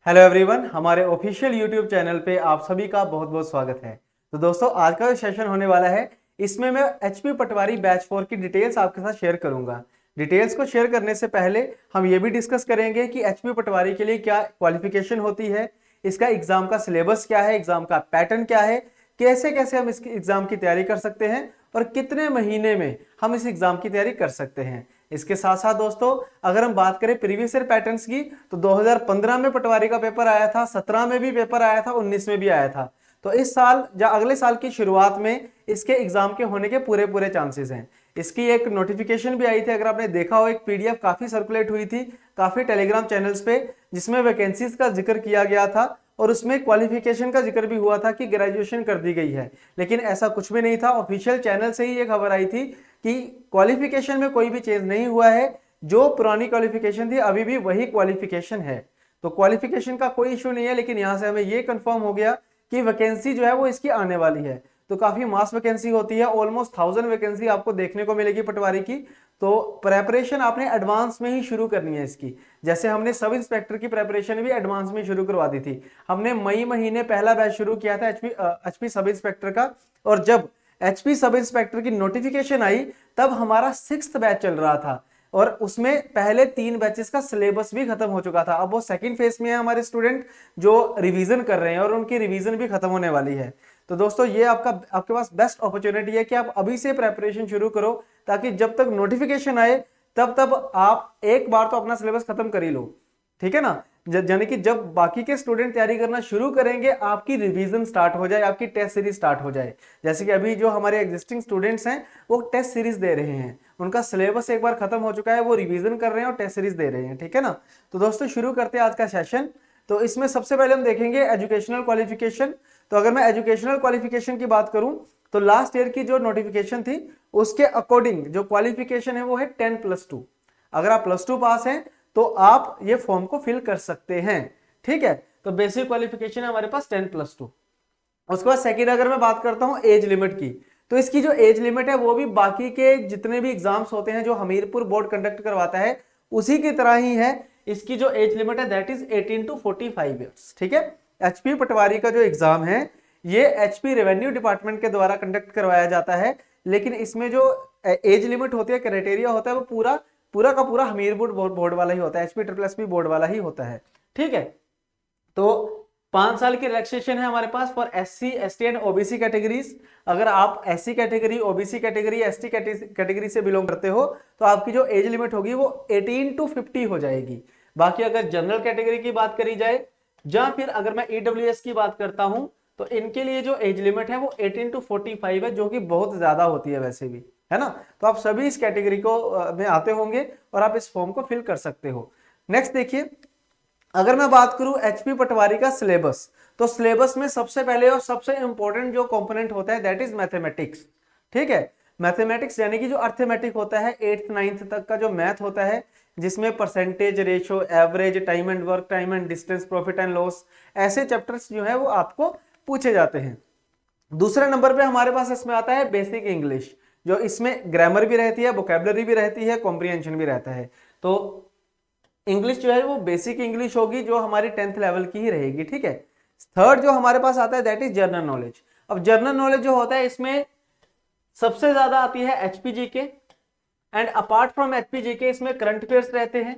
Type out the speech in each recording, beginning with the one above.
Hello everyone, हमारे official YouTube channel पे आप सभी का बहुत बहुत स्वागत है। तो दोस्तों, आज का जो सेशन होने वाला है इसमें मैं एचपी पटवारी बैच 4 की डिटेल्स आपके साथ शेयर करूंगा। डिटेल्स को शेयर करने से पहले हम ये भी डिस्कस करेंगे कि एचपी पटवारी के लिए क्या क्वालिफिकेशन होती है, इसका एग्जाम का सिलेबस क्या है, एग्जाम का पैटर्न क्या है, कैसे कैसे हम इस एग्जाम की तैयारी कर सकते हैं और कितने महीने में हम इस एग्जाम की तैयारी कर सकते हैं। इसके साथ साथ दोस्तों, अगर हम बात करें प्रीवियस ईयर पैटर्न्स की, तो 2015 में पटवारी का पेपर आया था, 17 में भी पेपर आया था, 19 में भी आया था। तो इस साल या अगले साल की शुरुआत में इसके एग्जाम के होने के पूरे पूरे चांसेस हैं। इसकी एक नोटिफिकेशन भी आई थी, अगर आपने देखा हो, एक पीडीएफ काफी सर्कुलेट हुई थी काफी टेलीग्राम चैनल्स पे, जिसमें वैकेंसीज का जिक्र किया गया था और उसमें क्वालिफिकेशन का जिक्र भी हुआ था कि ग्रेजुएशन कर दी गई है। लेकिन ऐसा कुछ भी नहीं था, ऑफिशियल चैनल से ही ये खबर आई थी कि क्वालिफिकेशन में कोई भी चेंज नहीं हुआ है, जो पुरानी क्वालिफिकेशन थी अभी भी वही क्वालिफिकेशन है। तो क्वालिफिकेशन का कोई इशू नहीं है, लेकिन यहां से हमें ये कंफर्म हो गया कि वैकेंसी जो है वो इसकी आने वाली है। तो काफी मास वैकेंसी होती है, ऑलमोस्ट 1000 वैकेंसी आपको देखने को मिलेगी पटवारी की। तो प्रेपरेशन आपने एडवांस में ही शुरू करनी है इसकी। जैसे हमने सब इंस्पेक्टर की प्रेपरेशन भी एडवांस में शुरू करवा दी थी। हमने मई महीने पहला बैच शुरू किया था एचपी सब इंस्पेक्टर का, और जब एचपी सब इंस्पेक्टर की नोटिफिकेशन आई तब हमारा 6th बैच चल रहा था और उसमें पहले 3 बैचेस का सिलेबस भी खत्म हो चुका था। अब वो सेकंड फेज में है हमारे स्टूडेंट जो रिवीजन कर रहे हैं और उनकी रिवीजन भी खत्म होने वाली है। तो दोस्तों, ये आपके पास बेस्ट अपॉर्चुनिटी है कि आप अभी से प्रेपरेशन शुरू करो, ताकि जब तक नोटिफिकेशन आए तब तब आप एक बार तो अपना सिलेबस खत्म कर ही लो। ठीक है ना, यानी कि जब बाकी के स्टूडेंट तैयारी करना शुरू करेंगे आपकी रिवीजन स्टार्ट हो जाए, आपकी टेस्ट सीरीज स्टार्ट हो जाए। जैसे कि अभी जो हमारे एग्जिस्टिंग स्टूडेंट्स हैं वो टेस्ट सीरीज दे रहे हैं, उनका सिलेबस एक बार खत्म हो चुका है, वो रिवीजन कर रहे हैं और टेस्ट सीरीज दे रहे हैं। ठीक है ना। तो दोस्तों, शुरू करते हैं आज का सेशन। तो इसमें सबसे पहले हम देखेंगे एजुकेशनल क्वालिफिकेशन। तो अगर मैं एजुकेशनल क्वालिफिकेशन की बात करूं तो लास्ट ईयर की जो नोटिफिकेशन थी उसके अकॉर्डिंग जो क्वालिफिकेशन है वो है 10+2। अगर आप +2 पास हैं तो आप ये फॉर्म को फिल कर सकते हैं। ठीक है, तो बेसिक क्वालिफिकेशन है हमारे पास 10+2। उसके बाद सेकंड, अगर मैं बात करता हूं एज लिमिट की, तो इसकी जो एज लिमिट है वो भी बाकी के जितने भी एग्जाम्स होते हैं जो हमीरपुर बोर्ड कंडक्ट करवाता है उसी की तरह ही है। इसकी जो एज लिमिट है दैट इज 18 to 45 ईयर्स। ठीक है, एचपी पटवारी का जो एग्जाम है ये एचपी रेवेन्यू डिपार्टमेंट के द्वारा कंडक्ट करवाया जाता है, लेकिन इसमें जो एज लिमिट होती है, क्राइटेरिया होता है, वो पूरा पूरा का पूरा हमीरपुर बोर्ड वाला ही होता है, एचपी ट्रिपल एसपी बोर्ड वाला ही होता है। ठीक है, तो 5 साल की रिलैक्सेशन है हमारे पास for SC ST and OBC categories. अगर आप SC category, OBC category, ST category से बिलोंग करते हो तो आपकी जो एज लिमिट होगी वो 18 to 50 हो जाएगी। बाकी अगर जनरल कैटेगरी की बात करी जाए या फिर अगर मैं ईडब्ल्यूएस की बात करता हूं तो इनके लिए जो एज लिमिट है वो 18 to 45 है, जो कि बहुत ज्यादा होती है वैसे भी, है ना। तो आप सभी इस कैटेगरी को में आते होंगे और आप इस फॉर्म को फिल कर सकते हो। नेक्स्ट देखिए, अगर मैं बात करूं एचपी पटवारी का सिलेबस, तो सिलेबस में सबसे पहले और सबसे इंपॉर्टेंट जो कंपोनेंट होता है दैट इज मैथमेटिक्स। ठीक है, मैथमेटिक्स यानी कि जो अर्थमेटिक होता है 8th 9th तक का जो मैथ होता है, जिसमें percentage, ratio, average, time and work, time and distance, profit and loss, ऐसे चैप्टर्स जो है वो आपको पूछे जाते हैं। दूसरे नंबर पे हमारे पास इसमें आता है बेसिक इंग्लिश, जो इसमें ग्रामर भी रहती है, वोकैबुलरी भी रहती है, कॉम्प्रिहेंशन भी रहता है। तो इंग्लिश जो है वो बेसिक इंग्लिश होगी जो हमारी 10th लेवल की ही रहेगी। ठीक है, थर्ड जो हमारे पास आता है दैट इज जनरल नॉलेज। अब जनरल नॉलेज जो होता है इसमें सबसे ज्यादा आती है एचपीजी के, एंड अपार्ट फ्रॉम एचपीजी के इसमें करंट अफेयर्स रहते हैं।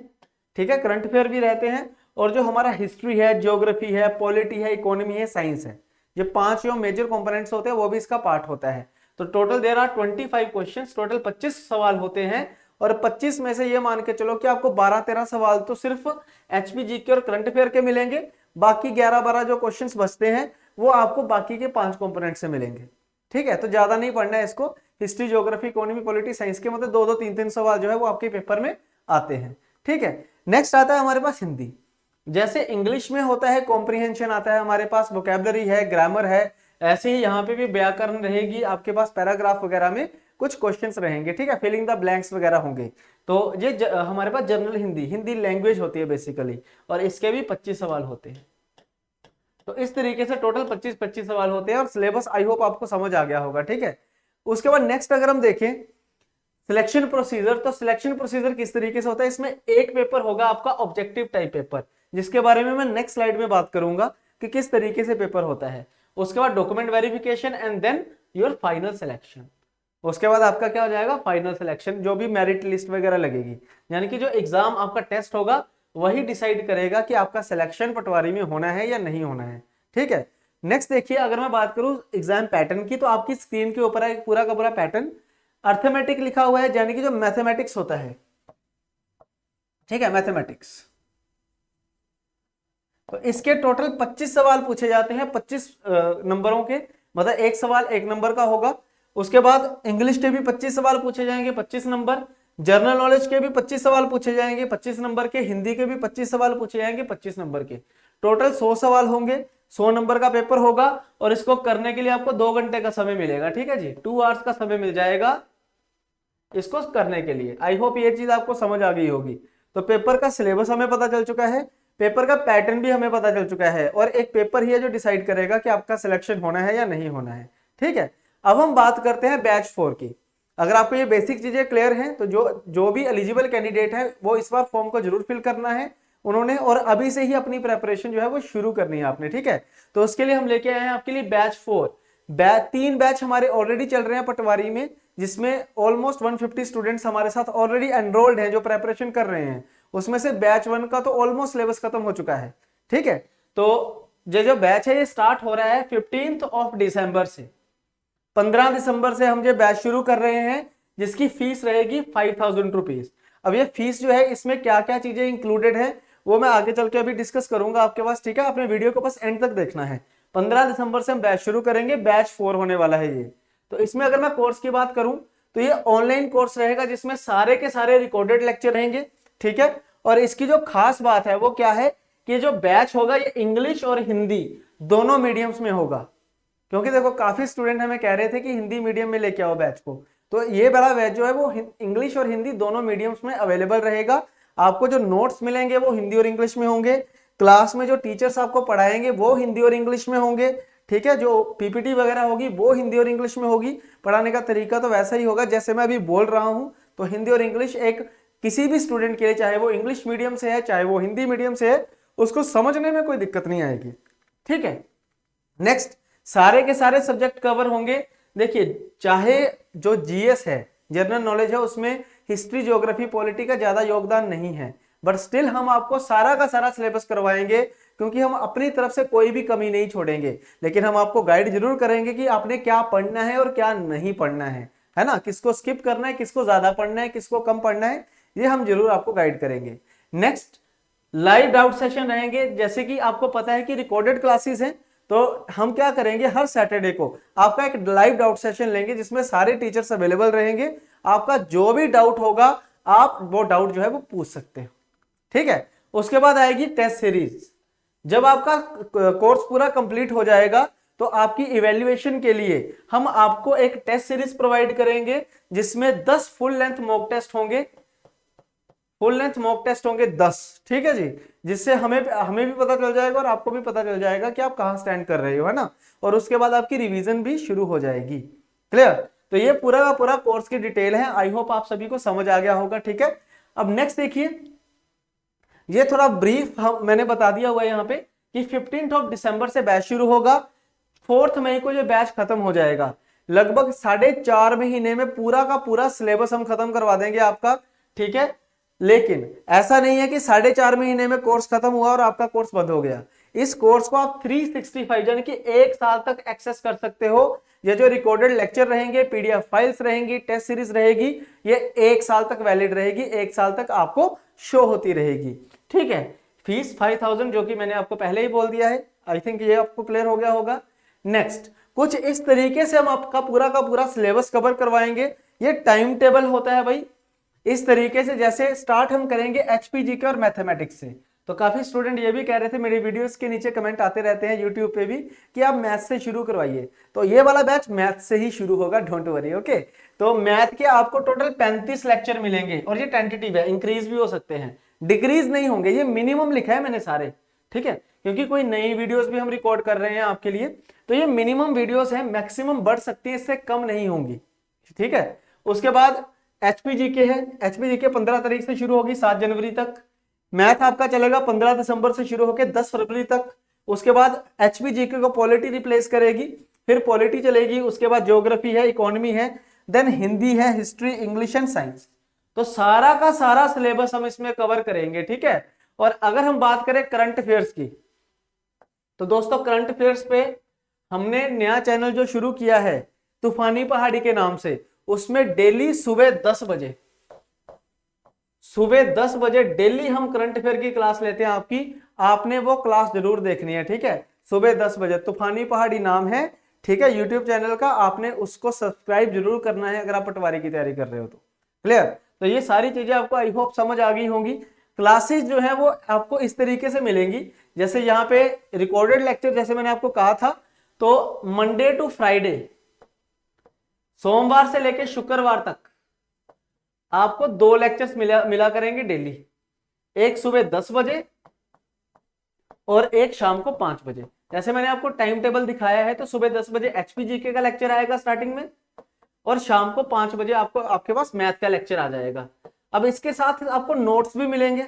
ठीक है, करंट अफेयर भी रहते हैं, और जो हमारा हिस्ट्री है, ज्योग्राफी है, पॉलिटी है, इकोनॉमी है, साइंस है, ये 5 जो मेजर कंपोनेंट्स होते हैं वो भी इसका पार्ट होता है। तो total there are 25 questions, total 25 सवाल होते हैं, और 25 में से ये मान के चलो कि आपको 12-13 सवाल तो सिर्फ एचपीजी के और करंट अफेयर के मिलेंगे, बाकी 11-12 जो क्वेश्चंस बचते हैं वो आपको बाकी के 5 कंपोनेंट से मिलेंगे। ठीक है, तो ज्यादा नहीं पढ़ना है इसको। History, geography, economy, polity, science के मतलब 2-2 3-3 सवाल जो है वो आपके पेपर में आते हैं। ठीक है, नेक्स्ट आता है हमारे पास हिंदी। जैसे इंग्लिश में होता है कॉम्प्रिहेंशन आता है हमारे पास, वोकैबुलरी है, ग्रामर है, ऐसे ही यहाँ पे भी व्याकरण रहेगी आपके पास, पैराग्राफ वगैरह में कुछ क्वेश्चंस रहेंगे। ठीक है, फिलिंग द ब्लैंक्स वगैरह होंगे। तो ये हमारे पास जनरल हिंदी, हिंदी लैंग्वेज होती है बेसिकली, और इसके भी 25 सवाल होते हैं। तो इस तरीके से टोटल 25-25 सवाल होते हैं, और सिलेबस आई होप आपको समझ आ गया होगा। ठीक है, उसके बाद नेक्स्ट अगर हम देखें सिलेक्शन प्रोसीजर, तो सिलेक्शन प्रोसीजर किस तरीके से होता है, इसमें एक पेपर होगा आपका ऑब्जेक्टिव टाइप पेपर, जिसके बारे में मैं नेक्स्ट स्लाइड में बात करूंगा कि किस तरीके से पेपर होता है। उसके बाद document verification and then your final selection. उसके बाद आपका क्या हो जाएगा, फाइनल सिलेक्शन, जो भी मेरिट लिस्ट वगैरह लगेगी, यानी कि जो एग्जाम आपका टेस्ट होगा वही डिसाइड करेगा कि आपका सिलेक्शन पटवारी में होना है या नहीं होना है। ठीक है, नेक्स्ट देखिए, अगर मैं बात करूं एग्जाम पैटर्न की, तो आपकी स्क्रीन के ऊपर है पूरा का पूरा पैटर्न। अर्थमेटिक लिखा हुआ है, यानी कि जो मैथमेटिक्स होता है, ठीक है, मैथमेटिक्स। तो इसके टोटल 25 सवाल पूछे जाते हैं, 25 नंबरों के, मतलब एक सवाल एक नंबर का होगा। उसके बाद इंग्लिश के भी 25 सवाल पूछे जाएंगे, 25 नंबर। जनरल नॉलेज के भी 25 सवाल पूछे जाएंगे, 25 नंबर के। हिंदी के भी 25 सवाल पूछे जाएंगे, 25 नंबर के। टोटल 100 सवाल होंगे, 100 नंबर का पेपर होगा, और इसको करने के लिए आपको 2 घंटे का समय मिलेगा। ठीक है जी, 2 आवर्स का समय मिल जाएगा इसको करने के लिए। आई होप ये चीज आपको समझ आ गई होगी। तो पेपर का सिलेबस हमें पता चल चुका है, पेपर का पैटर्न भी हमें पता चल चुका है, और एक पेपर ही है जो डिसाइड करेगा कि आपका सिलेक्शन होना है या नहीं होना है। ठीक है, अब हम बात करते हैं बैच 4 की। अगर आपको ये बेसिक चीजें क्लियर हैं तो जो भी एलिजिबल कैंडिडेट है वो इस बार फॉर्म को जरूर फिल करना है उन्होंने, और अभी से ही अपनी प्रेपरेशन जो है वो शुरू करनी है आपने। ठीक है, तो उसके लिए हम लेके आए हैं आपके लिए बैच 4। 3 बैच हमारे ऑलरेडी चल रहे हैं पटवारी में, जिसमें ऑलमोस्ट 150 स्टूडेंट्स हमारे साथ ऑलरेडी एनरोल्ड हैं जो प्रेपरेशन कर रहे हैं। उसमें से बैच 1 का तो ऑलमोस्ट सिलेबस खत्म हो चुका है। ठीक है, तो जो बैच है ये स्टार्ट हो रहा है 15 दिसंबर से। 15 दिसंबर से हम ये बैच शुरू कर रहे हैं, जिसकी फीस रहेगी 5000 रुपीज। अब ये फीस जो है इसमें क्या क्या चीजें इंक्लूडेड है वो मैं आगे चल के अभी डिस्कस करूंगा आपके पास। ठीक है, अपने वीडियो को बस एंड तक देखना है। 15 दिसंबर से हम बैच शुरू करेंगे, बैच 4 होने वाला है ये। तो इसमें अगर मैं कोर्स की बात करूं तो ये ऑनलाइन कोर्स रहेगा, जिसमें सारे के सारे रिकॉर्डेड लेक्चर रहेंगे। ठीक है, और इसकी जो खास बात है वो क्या है कि जो बैच होगा ये इंग्लिश और हिंदी दोनों मीडियम्स में होगा। क्योंकि देखो काफी स्टूडेंट हमें कह रहे थे कि हिंदी मीडियम में लेके आओ बैच को, तो ये वाला बैच जो है वो इंग्लिश और हिंदी दोनों मीडियम्स में अवेलेबल रहेगा। आपको जो नोट्स मिलेंगे वो हिंदी और इंग्लिश में होंगे, क्लास में जो टीचर्स आपको पढ़ाएंगे वो हिंदी और इंग्लिश में होंगे। ठीक है, जो पीपीटी वगैरह होगी वो हिंदी और इंग्लिश में होगी। पढ़ाने का तरीका तो वैसा ही होगा जैसे मैं अभी बोल रहा हूं। तो हिंदी और इंग्लिश एक किसी भी स्टूडेंट के लिए, चाहे वो इंग्लिश मीडियम से है चाहे वो हिंदी मीडियम से है, उसको समझने में कोई दिक्कत नहीं आएगी। ठीक है, नेक्स्ट, सारे के सारे सब्जेक्ट कवर होंगे। देखिए, चाहे जो जीएस है, जनरल नॉलेज है, उसमें हिस्ट्री, ज्योग्राफी, पॉलिटी का ज्यादा योगदान नहीं है, बट स्टिल हम आपको सारा का सारा सिलेबस करवाएंगे, क्योंकि हम अपनी तरफ से कोई भी कमी नहीं छोड़ेंगे। लेकिन हम आपको गाइड जरूर करेंगे कि आपने क्या पढ़ना है और क्या नहीं पढ़ना है ना, किसको स्किप करना है, किसको ज्यादा पढ़ना है, किसको कम पढ़ना है, ये हम जरूर आपको गाइड करेंगे। नेक्स्ट, लाइव डाउट सेशन रहेंगे। जैसे कि आपको पता है कि रिकॉर्डेड क्लासेस हैं, तो हम क्या करेंगे, हर सैटरडे को आपका एक लाइव डाउट सेशन लेंगे, जिसमें सारे टीचर्स अवेलेबल रहेंगे। आपका जो भी डाउट होगा आप वो डाउट जो है वो पूछ सकते हो। ठीक है, उसके बाद आएगी टेस्ट सीरीज। जब आपका कोर्स पूरा कंप्लीट हो जाएगा तो आपकी इवैल्यूएशन के लिए हम आपको एक टेस्ट सीरीज प्रोवाइड करेंगे, जिसमें 10 फुल लेंथ मॉक टेस्ट होंगे। फुल लेंथ मॉक टेस्ट होंगे 10। ठीक है जी, जिससे हमें भी पता चल जाएगा और आपको भी पता चल जाएगा कि आप कहां स्टैंड कर रहे हो, है ना। और उसके बाद आपकी रिवीजन भी शुरू हो जाएगी। क्लियर, तो ये पूरा का पूरा कोर्स की डिटेल है। आई होप आप सभी को समझ आ गया होगा। ठीक है, अब नेक्स्ट देखिए, ये थोड़ा ब्रीफ मैंने बता दिया हुआ है यहाँ पे कि 15 दिसंबर से बैच शुरू होगा, 4 मई को ये बैच खत्म हो जाएगा। लगभग 4.5 महीने में पूरा का पूरा सिलेबस हम खत्म करवा देंगे आपका। ठीक है, लेकिन ऐसा नहीं है कि 4.5 महीने में कोर्स खत्म हुआ और आपका कोर्स बंद हो गया। इस कोर्स को आप 365 यानी कि 1 साल तक एक्सेस कर सकते हो। ये जो रिकॉर्डेड लेक्चर रहेंगे, पीडीएफ फाइल्स रहेंगी, टेस्ट सीरीज रहेगी, ये 1 साल तक वैलिड रहेगी, 1 साल तक आपको शो होती रहेगी। ठीक है, फीस 5000 जो कि मैंने आपको पहले ही बोल दिया है। आई थिंक ये आपको क्लियर हो गया होगा। नेक्स्ट, कुछ इस तरीके से हम आपका पूरा का पूरा सिलेबस कवर करवाएंगे। ये टाइम टेबल होता है भाई, इस तरीके से जैसे स्टार्ट हम करेंगे एचपीजीके और मैथमेटिक्स से। तो काफी स्टूडेंट ये भी कह रहे थे, मेरी वीडियोस के नीचे कमेंट आते रहते हैं यूट्यूब पे भी कि आप मैथ से शुरू करवाइए। तो ये वाला बैच मैथ से ही शुरू होगा, डोंट वरी। ओके, तो मैथ के आपको टोटल 35 लेक्चर मिलेंगे, और ये टेंटेटिव है, इंक्रीज भी हो सकते हैं, डिक्रीज नहीं होंगे। ये मिनिमम लिखा है मैंने सारे। ठीक है, क्योंकि कोई नई वीडियोस भी हम रिकॉर्ड कर रहे हैं आपके लिए, तो ये मिनिमम वीडियोस है, मैक्सिमम बढ़ सकती है, इससे कम नहीं होंगी। ठीक है, उसके बाद एचपीजीके है। एचपीजीके 15 तारीख से शुरू होगी 7 जनवरी तक। मैथ आपका चलेगा 15 दिसंबर से शुरू होकर 10 फरवरी तक। उसके बाद HPGK को पॉलिटी रिप्लेस करेगी, फिर पॉलिटी चलेगी, उसके बाद ज्योग्राफी है, इकोनॉमी है, देन हिंदी है, हिस्ट्री, इंग्लिश एंड साइंस। तो सारा का सारा सिलेबस हम इसमें कवर करेंगे, ठीक है। और अगर हम बात करें करंट अफेयर्स की, तो दोस्तों करंट अफेयर्स पे हमने नया चैनल जो शुरू किया है तूफानी पहाड़ी के नाम से, उसमें डेली सुबह 10 बजे, सुबह 10 बजे डेली हम करंट अफेयर की क्लास लेते हैं आपकी। आपने वो क्लास जरूर देखनी है, ठीक है। सुबह 10 बजे तूफानी पहाड़ी नाम है, ठीक है, यूट्यूब चैनल का। आपने उसको सब्सक्राइब जरूर करना है अगर आप पटवारी की तैयारी कर रहे हो तो। क्लियर? तो ये सारी चीजें आपको आई होप समझ आ गई होंगी। क्लासेस जो है वो आपको इस तरीके से मिलेंगी, जैसे यहाँ पे रिकॉर्डेड लेक्चर जैसे मैंने आपको कहा था, तो मंडे टू फ्राइडे, सोमवार से लेकर शुक्रवार तक आपको 2 लेक्चर्स मिला करेंगे डेली। एक सुबह 10 बजे और एक शाम को 5 बजे। जैसे मैंने आपको टाइम टेबल दिखाया है, तो सुबह 10 बजे HPGK का लेक्चर आएगा स्टार्टिंग में, और शाम को 5 बजे आपको आपके पास मैथ का लेक्चर आ जाएगा। अब इसके साथ आपको नोट्स भी मिलेंगे,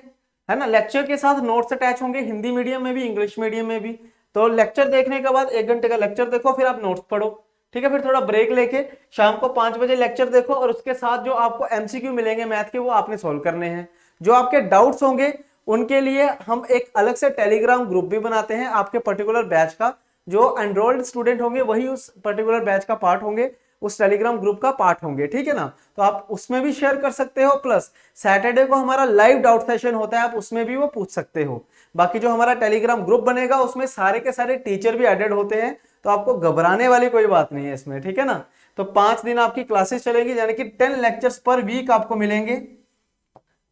है ना। लेक्चर के साथ नोट्स अटैच होंगे, हिंदी मीडियम में भी, इंग्लिश मीडियम में भी। तो लेक्चर देखने के बाद 1 घंटे का लेक्चर देखो, फिर आप नोट्स पढ़ो, ठीक है। फिर थोड़ा ब्रेक लेके शाम को 5 बजे लेक्चर देखो, और उसके साथ जो आपको MCQ मिलेंगे मैथ के, वो आपने सोल्व करने हैं। जो आपके डाउट्स होंगे उनके लिए हम एक अलग से टेलीग्राम ग्रुप भी बनाते हैं आपके पर्टिकुलर बैच का। जो एनरोल्ड स्टूडेंट होंगे वही उस पर्टिकुलर बैच का पार्ट होंगे, उस टेलीग्राम ग्रुप का पार्ट होंगे, ठीक है ना। तो आप उसमें भी शेयर कर सकते हो, प्लस सैटरडे को हमारा लाइव डाउट सेशन होता है, आप उसमें भी वो पूछ सकते हो। बाकी जो हमारा टेलीग्राम ग्रुप बनेगा उसमें सारे के सारे टीचर भी एडेड होते हैं, तो आपको घबराने वाली कोई बात नहीं है इसमें, ठीक है ना। तो 5 दिन आपकी क्लासेस चलेगी, यानी कि 10 लेक्चर्स पर वीक आपको मिलेंगे,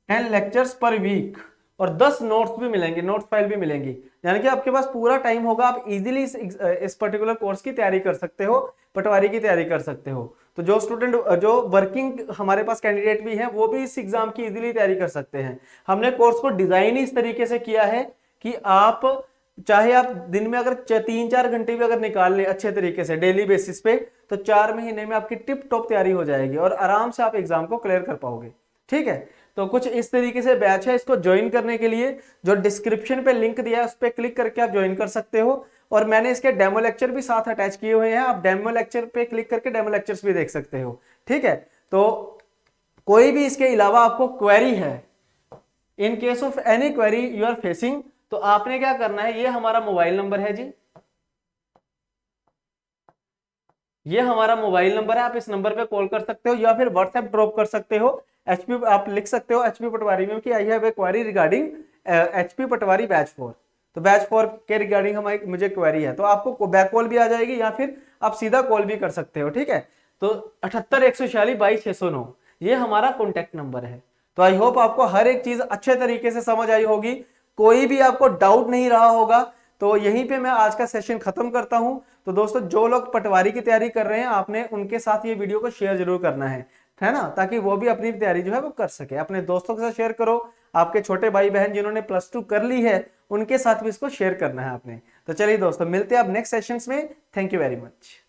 10 लेक्चर्स पर वीक, और 10 नोट्स भी मिलेंगे, नोट फाइल भी मिलेंगी। यानी कि आपके पास पूरा टाइम होगा, आप इजीली इस पर्टिकुलर कोर्स की तैयारी कर सकते हो, पटवारी की तैयारी कर सकते हो। तो जो स्टूडेंट, जो वर्किंग हमारे पास कैंडिडेट भी हैं, वो भी इस एग्जाम की इजीली तैयारी कर सकते हैं। हमने कोर्स को डिजाइन ही इस तरीके से किया है कि आप चाहे आप दिन में अगर 3-4 घंटे भी अगर निकाल ले अच्छे तरीके से डेली बेसिस पे, तो 4 महीने में आपकी टिप टॉप तैयारी हो जाएगी और आराम से आप एग्जाम को क्लियर कर पाओगे, ठीक है। तो कुछ इस तरीके से बैच है। इसको ज्वाइन करने के लिए जो डिस्क्रिप्शन पे लिंक दिया है उस पर क्लिक करके आप ज्वाइन कर सकते हो, और मैंने इसके डेमो लेक्चर भी साथ अटैच किए हुए हैं, आप डेमो लेक्चर पे क्लिक करके डेमो लेक्चर्स भी देख सकते हो, ठीक है। तो कोई भी इसके अलावा आपको क्वेरी है, in case of any query you are facing, तो आपने क्या करना है, ये हमारा मोबाइल नंबर है जी, ये हमारा मोबाइल नंबर है, आप इस नंबर पे कॉल कर सकते हो या फिर व्हाट्सएप ड्रॉप कर सकते हो। एचपी आप लिख सकते हो एचपी पटवारी में कि I have a query regarding HP Patwari batch 4, तो बैच 4 के रिगार्डिंग हमारी मुझे क्वेरी है, तो आपको बैक कॉल भी आ जाएगी या फिर आप सीधा कॉल भी कर सकते हो, ठीक है। तो 78-146-22-609 ये हमारा कॉन्टेक्ट नंबर है। तो आई होप आपको हर एक चीज अच्छे तरीके से समझ आई होगी, कोई भी आपको डाउट नहीं रहा होगा। तो यहीं पे मैं आज का सेशन खत्म करता हूं। तो दोस्तों जो लोग पटवारी की तैयारी कर रहे हैं, आपने उनके साथ ये वीडियो को शेयर जरूर करना है ना, ताकि वो भी अपनी तैयारी जो है वो कर सके। अपने दोस्तों के साथ शेयर करो, आपके छोटे भाई बहन जिन्होंने +2 कर ली है उनके साथ भी इसको शेयर करना है आपने। तो चलिए दोस्तों, मिलते हैं अब नेक्स्ट सेशंस में। Thank you very much.